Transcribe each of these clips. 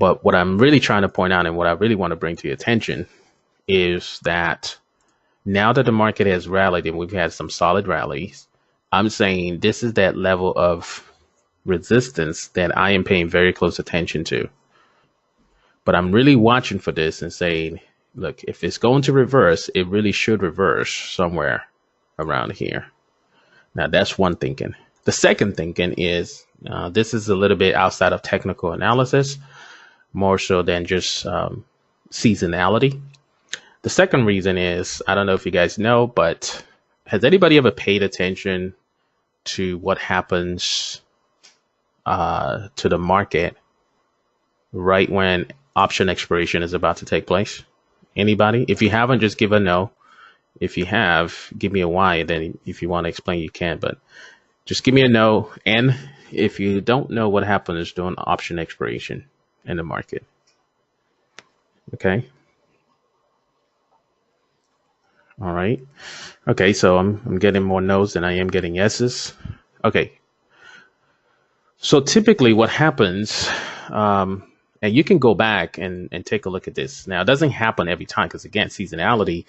But what I'm really trying to point out and what I really want to bring to your attention is that now that the market has rallied and we've had some solid rallies, I'm saying this is that level of resistance that I am paying very close attention to. But I'm really watching for this and saying, look, if it's going to reverse, it really should reverse somewhere around here. Now, that's one thinking. The second thinking is this is a little bit outside of technical analysis, more so than just seasonality. The second reason is, I don't know if you guys know, but has anybody ever paid attention to what happens to the market right when option expiration is about to take place? Anybody? If you haven't, just give a no. If you have, give me a Y. Then if you want to explain, you can, but just give me a no. And if you don't know what happens during option expiration in the market. Okay. All right. Okay. So I'm getting more no's than I am getting yeses. Okay. So typically what happens, and you can go back and take a look at this. Now, it doesn't happen every time because, again, the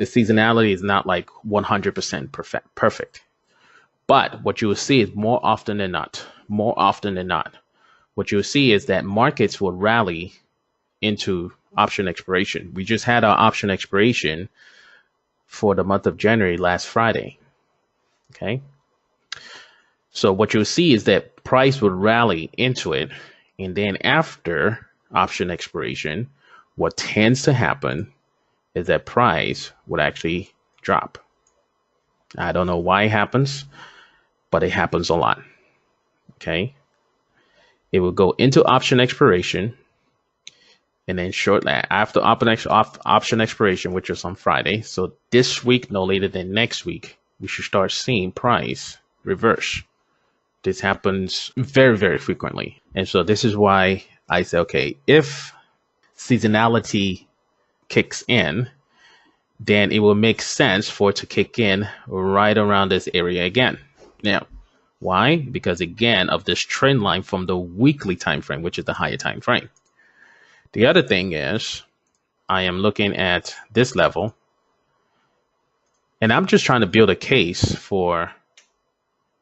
seasonality is not like 100% perfect. But what you will see is more often than not, what you will see is that markets will rally into option expiration. We just had our option expiration for the month of January last Friday. Okay. So what you'll see is that price would rally into it. And then after option expiration, what tends to happen is that price would actually drop. I don't know why it happens, but it happens a lot. Okay. It will go into option expiration. And then shortly after option expiration, which is on Friday. So this week, no later than next week, we should start seeing price reverse. This happens very, very frequently. And so this is why I say, okay, if seasonality kicks in, then it will make sense for it to kick in right around this area again. Now, why? Because again, of this trend line from the weekly time frame, which is the higher time frame. The other thing is I am looking at this level and I'm just trying to build a case for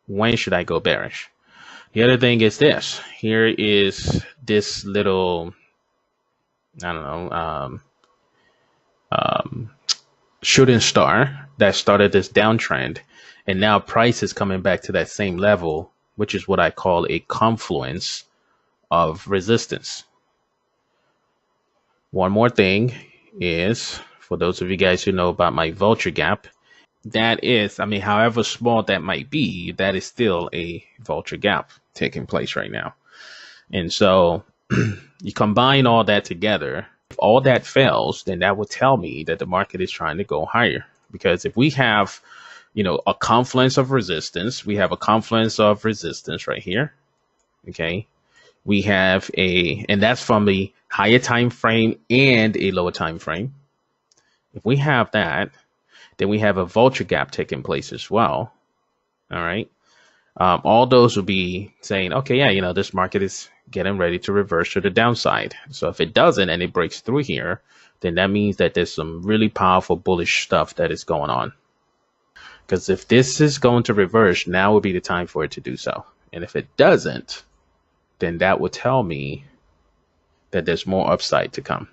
when should I go bearish. The other thing is this. Here is this little, I don't know, shooting star that started this downtrend. And now price is coming back to that same level, which is what I call a confluence of resistance. One more thing is, for those of you guys who know about my vulture gap, that is, I mean, however small that might be, that is still a vulture gap taking place right now. And so you combine all that together. If all that fails, then that would tell me that the market is trying to go higher. Because if we have, you know, a confluence of resistance, we have a confluence of resistance right here. Okay. We have and that's from the higher time frame and a lower time frame. If we have that, then we have a vulture gap taking place as well. All right. All those will be saying, okay, yeah, you know, this market is getting ready to reverse to the downside. So if it doesn't and it breaks through here, then that means that there's some really powerful bullish stuff that is going on. Because if this is going to reverse, now would be the time for it to do so. And if it doesn't, then that would tell me that there's more upside to come.